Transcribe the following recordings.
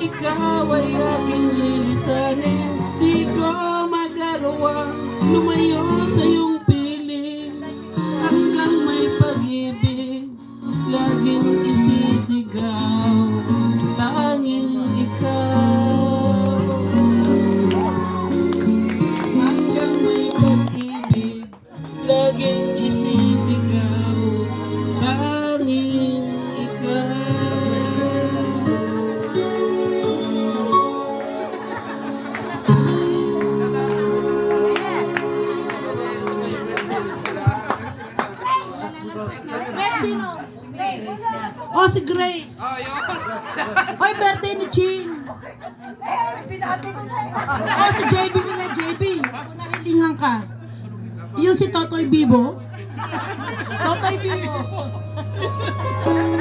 ikaw ay aking lilisanin. Di ko magagawa lumayo sa iyong piling, hanggang may pag-ibig laging isisigaw, tanging ikaw. Hanggang may pag-ibig laging isisigaw, tanging ikaw. Sino? Oh, si Grace. Hoy, birthday ni Chin. Oh, si JB na, JB. Nahilingan ka. Yung si Totoy Bibo. Totoy Bibo.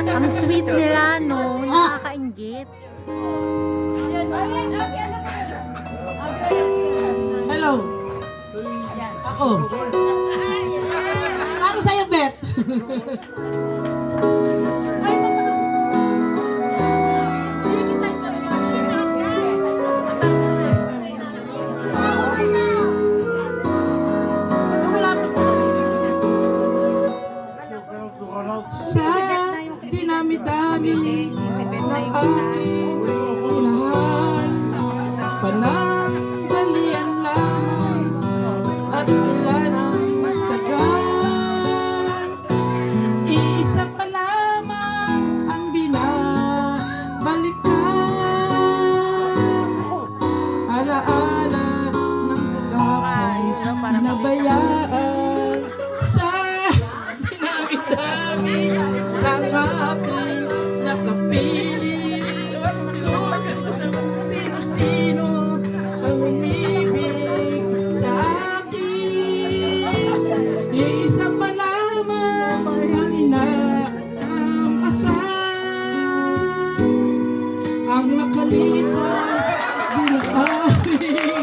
Ang sweet nila, no? Nakakaingit. Hello. Ako. Para sa'yo, Beth. Sa dinami-dami ng aking minahal, panandalian lang at wala nang tagal. Isa pa lamang ang binabalikan, alaala ng pagkakay pinabayaan. Sa dinami-dami ng aking nakapili, sino-sino ang umibig sa akin. Isa pa lamang ang inaasahan, ang nakalipas ginaamin.